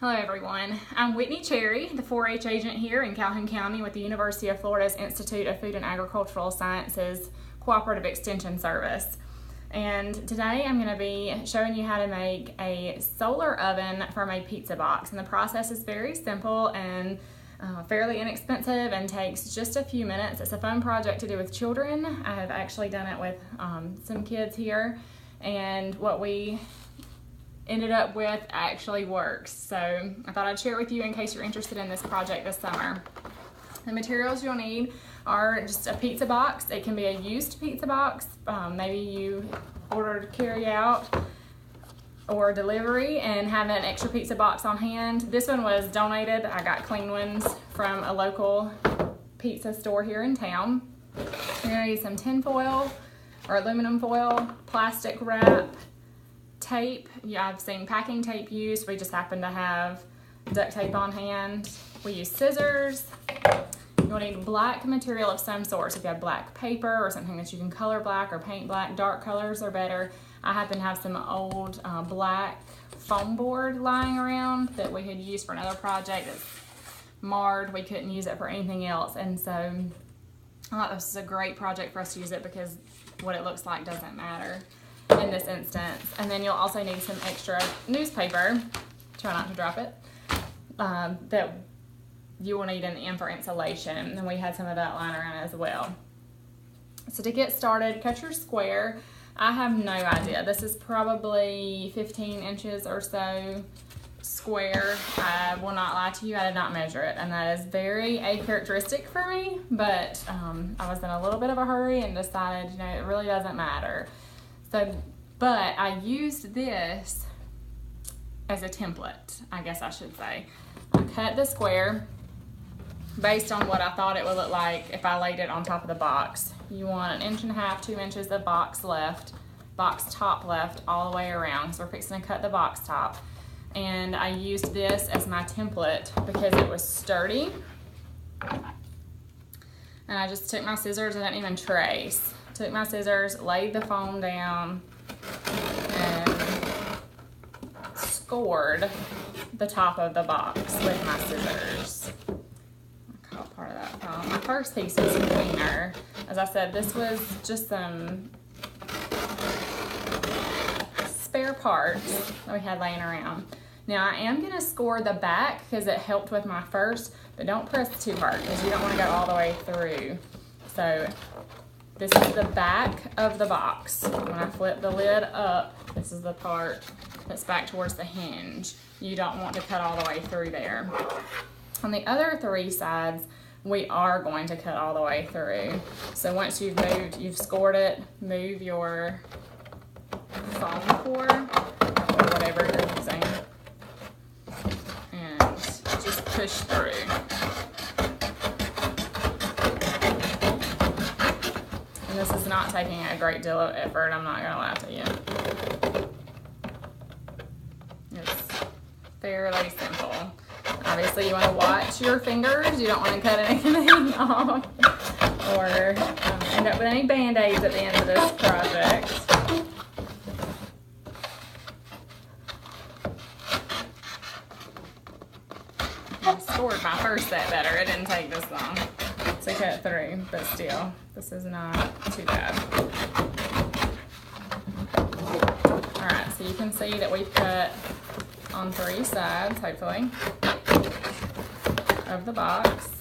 Hello everyone, I'm Whitney Cherry, the 4-H agent here in Calhoun County with the University of Florida's Institute of Food and Agricultural Sciences Cooperative Extension Service. And today I'm going to be showing you how to make a solar oven from a pizza box. And the process is very simple and fairly inexpensive and takes just a few minutes. It's a fun project to do with children. I have actually done it with some kids here, and what we ended up with actually works. So I thought I'd share it with you in case you're interested in this project this summer. The materials you'll need are just a pizza box. It can be a used pizza box. Maybe you ordered carry out or delivery and have an extra pizza box on hand. This one was donated. I got clean ones from a local pizza store here in town. You're gonna need some tin foil or aluminum foil, plastic wrap, tape. Yeah, I've seen packing tape used. We just happen to have duct tape on hand. We use scissors. You'll need black material of some sort. So if you have black paper or something that you can color black or paint black, dark colors are better. I happen to have some old black foam board lying around that we had used for another project that's marred. We couldn't use it for anything else, and so I thought this is a great project for us to use it because what it looks like doesn't matter in this instance. And then you'll also need some extra newspaper, try not to drop it, that you will need in the end for insulation, and we had some of that lying around as well. So to get started, cut your square. I have no idea. This is probably 15 inches or so square. I will not lie to you, I did not measure it, and that is very uncharacteristic for me, but I was in a little bit of a hurry and decided, it really doesn't matter. So, but I used this as a template, I guess I should say. I cut the square based on what I thought it would look like if I laid it on top of the box. You want 1.5 inches, 2 inches of box top left all the way around. So we're fixing to cut the box top. And I used this as my template because it was sturdy. And I just took my scissors, I didn't even trace. Took my scissors, laid the foam down, and scored the top of the box with my scissors. I caught part of that foam. My first piece was cleaner. As I said, this was just some spare parts that we had laying around. Now I am going to score the back because it helped with my first, but don't press too hard because you don't want to go all the way through. So this is the back of the box. When I flip the lid up, this is the part that's back towards the hinge. You don't want to cut all the way through there. On the other 3 sides, we are going to cut all the way through. So once you've scored it, move your foam core or whatever you're using and just push through. And this is not taking a great deal of effort, I'm not going to lie to you. It's fairly simple. Obviously you want to watch your fingers, you don't want to cut anything off or end up with any band-aids at the end of this project. I scored my first set better, it didn't take this long to cut through, but still, this is not too bad. Alright, so you can see that we've cut on 3 sides, hopefully, of the box.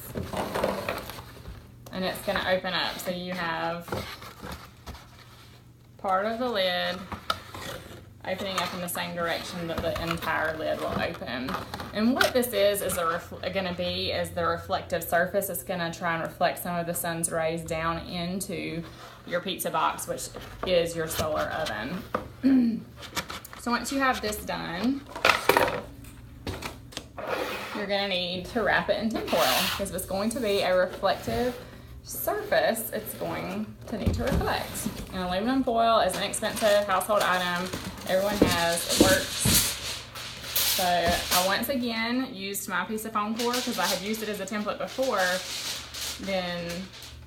And it's going to open up, so you have part of the lid opening up in the same direction that the entire lid will open. And what this is going to be the reflective surface. It's going to try and reflect some of the sun's rays down into your pizza box, which is your solar oven. So once you have this done, you're going to need to wrap it in tin foil because it's going to be a reflective surface. It's going to need to reflect. And aluminum foil is an expensive household item. Everyone has, it works. So I once again used my piece of foam core because I had used it as a template before. Then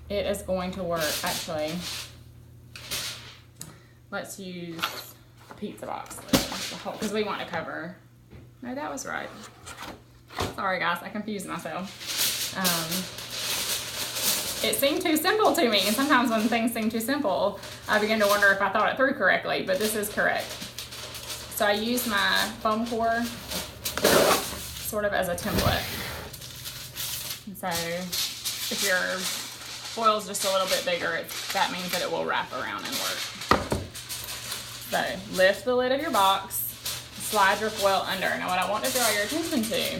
it is going to work. Actually, let's use the pizza box lid because we want to cover No, that was right. Sorry guys, I confused myself. It seemed too simple to me, and sometimes when things seem too simple, I begin to wonder if I thought it through correctly, but this is correct. So I use my foam core sort of as a template. And so if your foil's just a little bit bigger, that means that it will wrap around and work. So lift the lid of your box, slide your foil under. Now what I want to draw your attention to,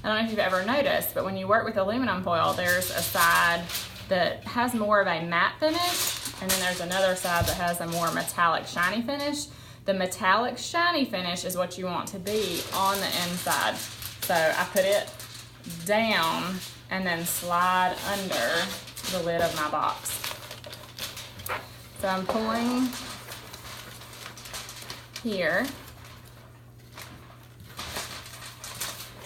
I don't know if you've ever noticed, but when you work with aluminum foil, there's a side that has more of a matte finish, and then there's another side that has a more metallic shiny finish. The metallic shiny finish is what you want to be on the inside. So I put it down and then slide under the lid of my box. So I'm pulling here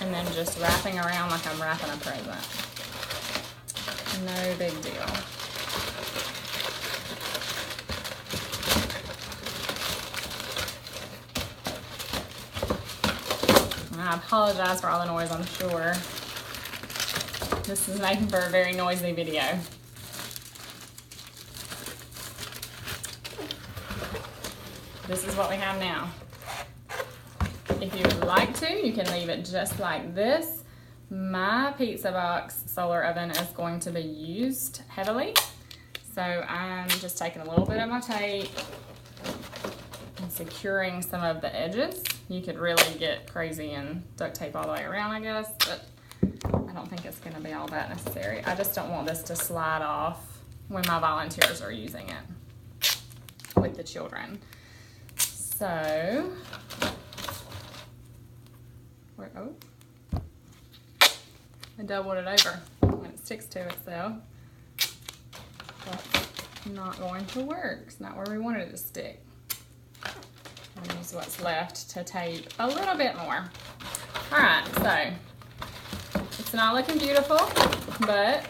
and then just wrapping around like I'm wrapping a present. No big deal. And I apologize for all the noise, I'm sure. This is making for a very noisy video. This is what we have now. If you would like to, you can leave it just like this. My pizza box solar oven is going to be used heavily. So I'm just taking a little bit of my tape and securing some of the edges. You could really get crazy and duct tape all the way around, I guess, but I don't think it's gonna be all that necessary. I just don't want this to slide off when my volunteers are using it with the children. So, oh, I doubled it over when it sticks to itself. That's not going to work. It's not where we wanted it to stick. I'll use what's left to tape a little bit more. All right, so it's not looking beautiful, but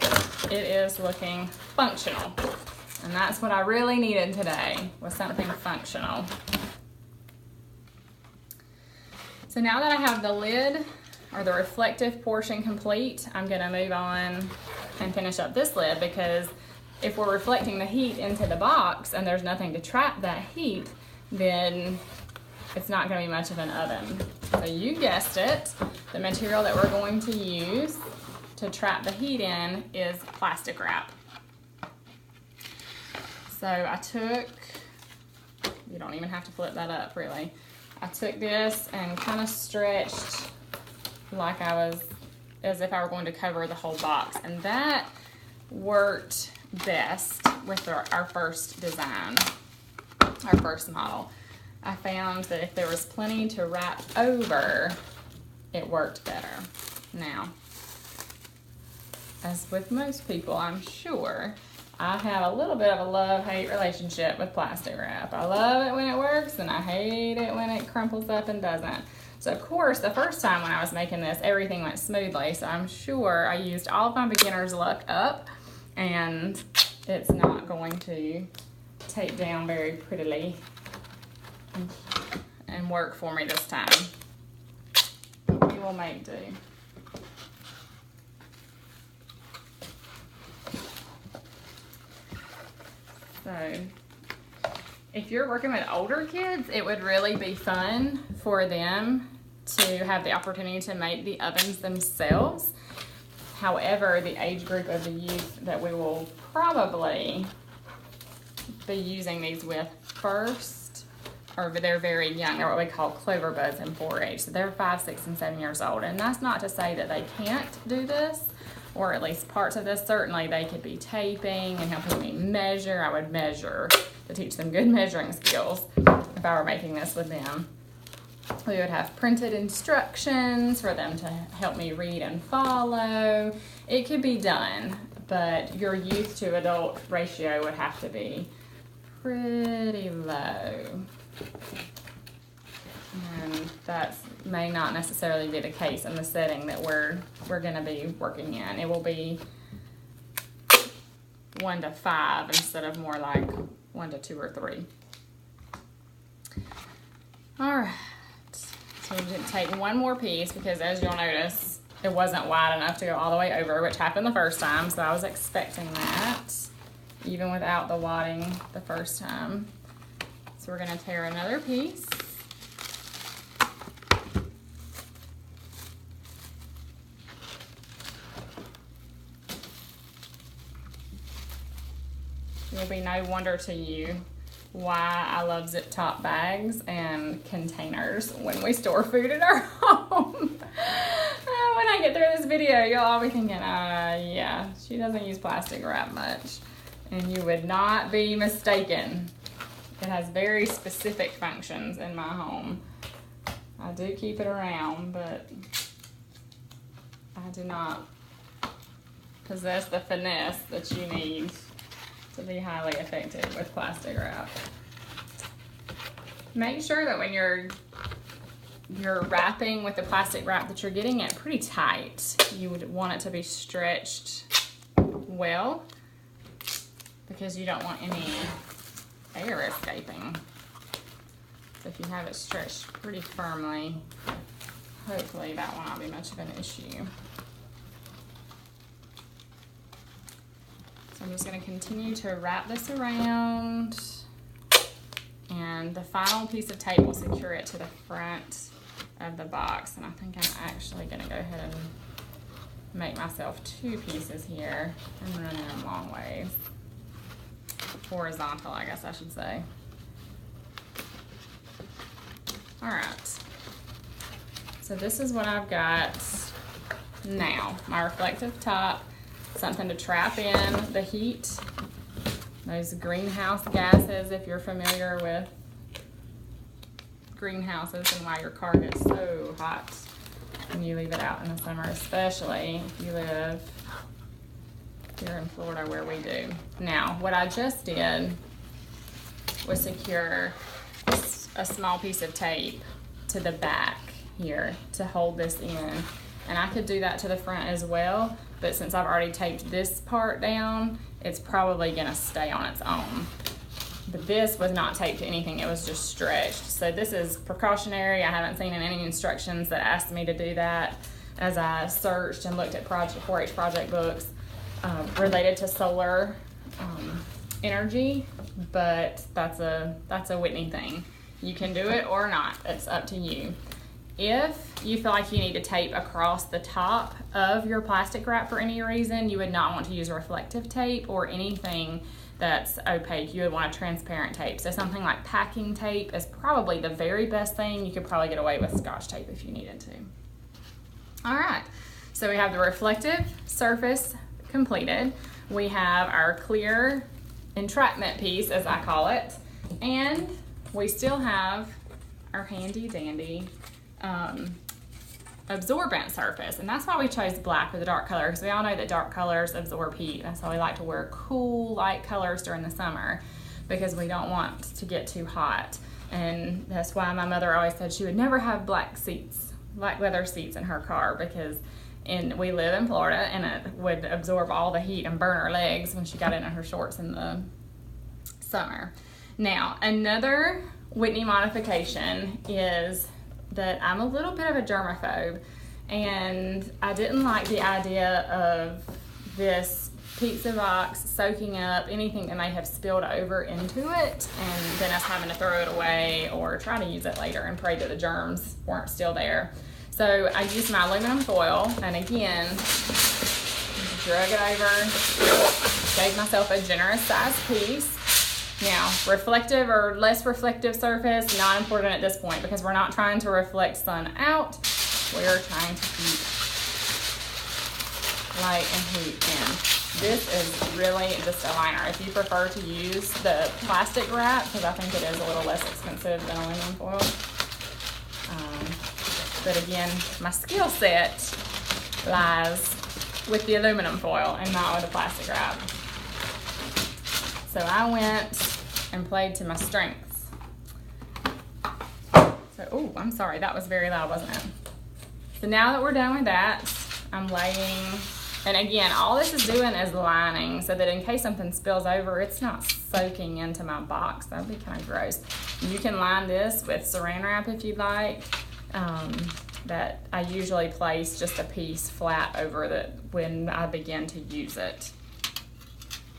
it is looking functional. And that's what I really needed today, was something functional. So now that I have the lid or the reflective portion complete, I'm gonna move on and finish up this lid, because if we're reflecting the heat into the box and there's nothing to trap that heat, then it's not gonna be much of an oven. So you guessed it, the material that we're going to use to trap the heat in is plastic wrap. So I took, you don't even have to flip that up really. I took this and kind of stretched like as if I were going to cover the whole box. And that worked best with our first design, our first model. I found that if there was plenty to wrap over, it worked better. Now, as with most people, I'm sure, I have a little bit of a love-hate relationship with plastic wrap. I love it when it works, and I hate it when it crumples up and doesn't. So of course, the first time when I was making this, everything went smoothly, so I'm sure I used all of my beginner's luck up, and it's not going to tape down very prettily and work for me this time. But we will make do. So if you're working with older kids, it would really be fun for them to have the opportunity to make the ovens themselves. However, the age group of the youth that we will probably be using these with first, or they're very young, they're what we call clover buds in 4-H. So they're 5, 6, and 7 years old. And that's not to say that they can't do this, or at least parts of this. Certainly they could be taping and helping me measure. I would measure to teach them good measuring skills if I were making this with them. We would have printed instructions for them to help me read and follow. It could be done, but your youth to adult ratio would have to be pretty low. And that may not necessarily be the case in the setting that we're going to be working in. It will be 1 to 5 instead of more like 1 to 2 or 3. All right. So So we did take one more piece because, as you'll notice, it wasn't wide enough to go all the way over, which happened the first time, so I was expecting that, even without the wadding the first time. So we're gonna tear another piece. It'll be no wonder to you why I love zip top bags and containers when we store food at our home. When I get through this video, you'll all be thinking, yeah, she doesn't use plastic wrap much. And you would not be mistaken. It has very specific functions in my home. I do keep it around, but I do not possess the finesse that you need to be highly effective with plastic wrap. Make sure that when you're wrapping with the plastic wrap that you're getting it pretty tight. You would want it to be stretched well because you don't want any air escaping. So if you have it stretched pretty firmly, hopefully that will not be much of an issue. I'm just going to continue to wrap this around, and the final piece of tape will secure it to the front of the box. And I think I'm actually going to go ahead and make myself two pieces here and run them long ways. Horizontal, I guess I should say. All right. So this is what I've got now. My reflective top. Something to trap in the heat, those greenhouse gases, if you're familiar with greenhouses and why your car gets so hot when you leave it out in the summer, especially if you live here in Florida where we do. Now, what I just did was secure a small piece of tape to the back here to hold this in. And I could do that to the front as well, but since I've already taped this part down, it's probably gonna stay on its own. But this was not taped to anything, it was just stretched. So this is precautionary. I haven't seen in any instructions that asked me to do that as I searched and looked at 4-H project books related to solar energy, but that's a Whitney thing. You can do it or not, it's up to you. If you feel like you need to tape across the top of your plastic wrap for any reason, you would not want to use reflective tape or anything that's opaque. You would want a transparent tape. So something like packing tape is probably the very best thing. You could probably get away with Scotch tape if you needed to. All right, so we have the reflective surface completed. We have our clear entrapment piece, as I call it, and we still have our handy dandy absorbent surface, and that's why we chose black with a dark color, because we all know that dark colors absorb heat. That's why we like to wear cool light colors during the summer, because we don't want to get too hot. And that's why my mother always said she would never have black leather seats in her car, because we live in Florida and it would absorb all the heat and burn her legs when she got into her shorts in the summer. Now, another Whitney modification is that I'm a little bit of a germaphobe, and I didn't like the idea of this pizza box soaking up anything that may have spilled over into it and then us having to throw it away or try to use it later and pray that the germs weren't still there. So I used my aluminum foil, and again, drug it over, gave myself a generous size piece. Now, reflective or less reflective surface, not important at this point, because we're not trying to reflect sun out. We're trying to keep light and heat in. This is really just a liner. If you prefer to use the plastic wrap, because I think it is a little less expensive than aluminum foil. But again, my skill set lies with the aluminum foil and not with the plastic wrap. So I went and played to my strengths. So, oh, I'm sorry, that was very loud, wasn't it? So now that we're done with that, I'm laying, and again, all this is doing is lining so that in case something spills over, it's not soaking into my box. That'd be kind of gross. You can line this with saran wrap if you'd like, that I usually place just a piece flat over it when I begin to use it.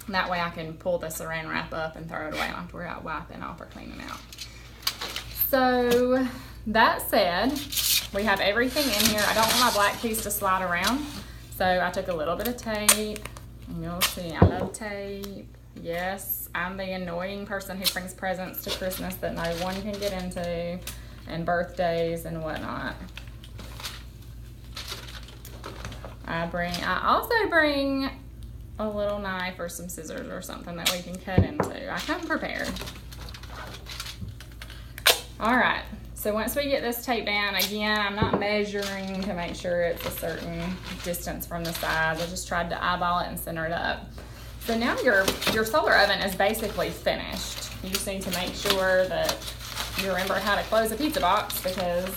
That way I can pull the saran wrap up and throw it away. I don't have to worry about wiping off or cleaning out. So that said, we have everything in here. I don't want my black piece to slide around, so I took a little bit of tape. And you'll see, I love tape. Yes, I'm the annoying person who brings presents to Christmas that no one can get into, and birthdays and whatnot. I also bring a little knife or some scissors or something that we can cut into. I come prepared. All right, so once we get this tape down, again, I'm not measuring to make sure it's a certain distance from the sides. I just tried to eyeball it and center it up. So now your solar oven is basically finished. You just need to make sure that you remember how to close a pizza box, because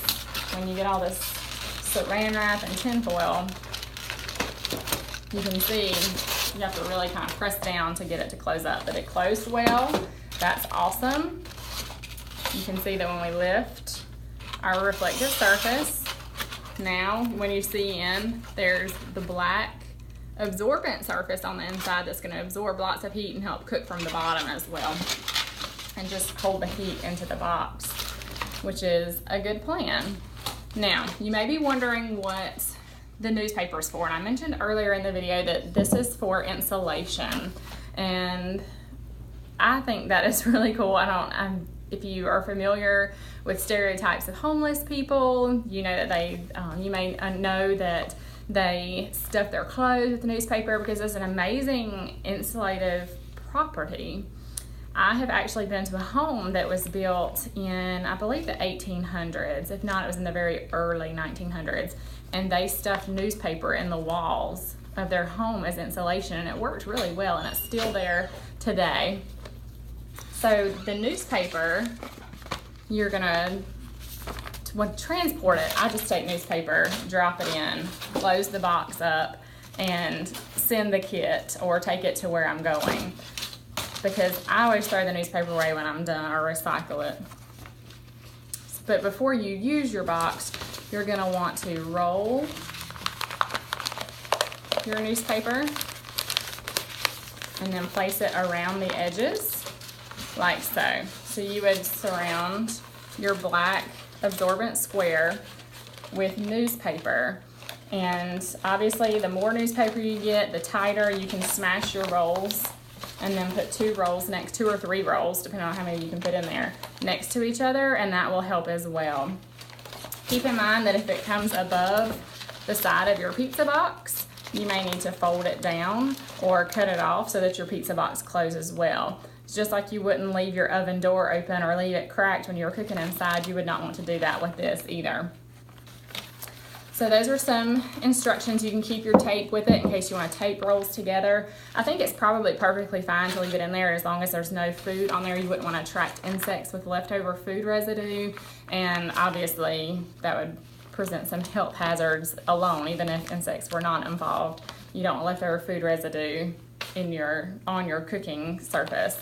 when you get all this saran wrap and tin foil, you can see you have to really kind of press down to get it to close up. But it closed well. That's awesome. You can see that when we lift our reflective surface, now when you see in, there's the black absorbent surface on the inside that's going to absorb lots of heat and help cook from the bottom as well, and just hold the heat into the box, which is a good plan. Now, you may be wondering what the newspaper is for, and I mentioned earlier in the video that this is for insulation, and I think that is really cool. If you are familiar with stereotypes of homeless people, you know that you may know that they stuff their clothes with the newspaper because it's an amazing insulative property. I have actually been to a home that was built in, I believe, the 1800s. If not, it was in the very early 1900s. And they stuffed newspaper in the walls of their home as insulation, and it worked really well, and it's still there today. So the newspaper, you're gonna transport it. I just take newspaper, drop it in, close the box up, and send the kit or take it to where I'm going, because I always throw the newspaper away when I'm done or recycle it. But before you use your box, you're gonna want to roll your newspaper and then place it around the edges like so. So you would surround your black absorbent square with newspaper, and obviously the more newspaper you get, the tighter. You can smash your rolls and then put 2 or 3 rolls, depending on how many you can put in there, next to each other, and that will help as well. Keep in mind that if it comes above the side of your pizza box, you may need to fold it down or cut it off so that your pizza box closes well. It's just like you wouldn't leave your oven door open or leave it cracked when you're cooking inside. You would not want to do that with this either. So those are some instructions. You can keep your tape with it in case you want to tape rolls together. I think it's probably perfectly fine to leave it in there as long as there's no food on there. You wouldn't want to attract insects with leftover food residue, and obviously that would present some health hazards alone, even if insects were not involved. You don't want leftover food residue on your cooking surface.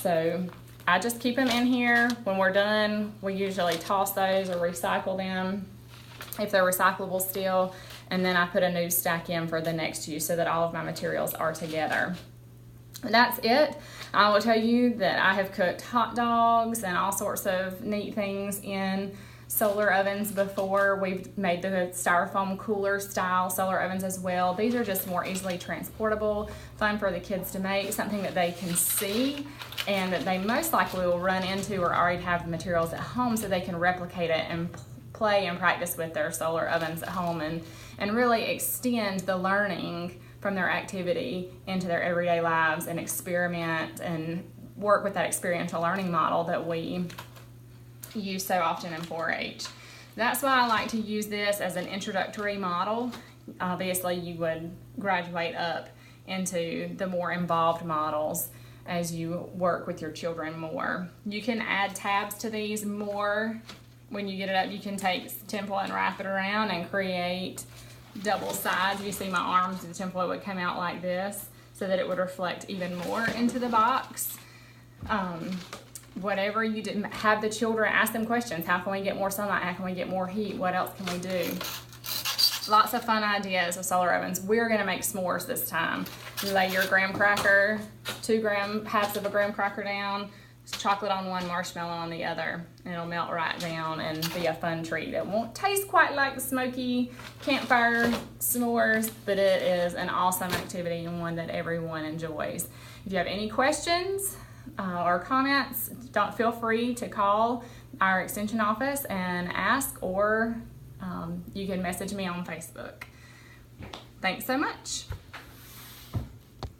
So I just keep them in here. When we're done, we usually toss those or recycle them if they're recyclable still, and then I put a new stack in for the next use so that all of my materials are together. And that's it. I will tell you that I have cooked hot dogs and all sorts of neat things in solar ovens before. We've made the styrofoam cooler style solar ovens as well. These are just more easily transportable, fun for the kids to make, something that they can see and that they most likely will run into or already have the materials at home, so they can replicate it and play and practice with their solar ovens at home, and really extend the learning from their activity into their everyday lives and experiment and work with that experiential learning model that we use so often in 4-H. That's why I like to use this as an introductory model. Obviously, you would graduate up into the more involved models as you work with your children more. You can add tabs to these more. When you get it up, you can take tinfoil and wrap it around and create double sides. You see my arms, the tinfoil would come out like this so that it would reflect even more into the box. whatever you do, have the children ask them questions. How can we get more sunlight? How can we get more heat? What else can we do? Lots of fun ideas with solar ovens. We're gonna make s'mores this time. You lay your graham cracker, 2 halves of a graham cracker down, chocolate on one, marshmallow on the other, and it'll melt right down and be a fun treat. It won't taste quite like the smoky campfire s'mores, but it is an awesome activity and one that everyone enjoys. If you have any questions or comments, don't feel free to call our extension office and ask, or you can message me on Facebook. Thanks so much.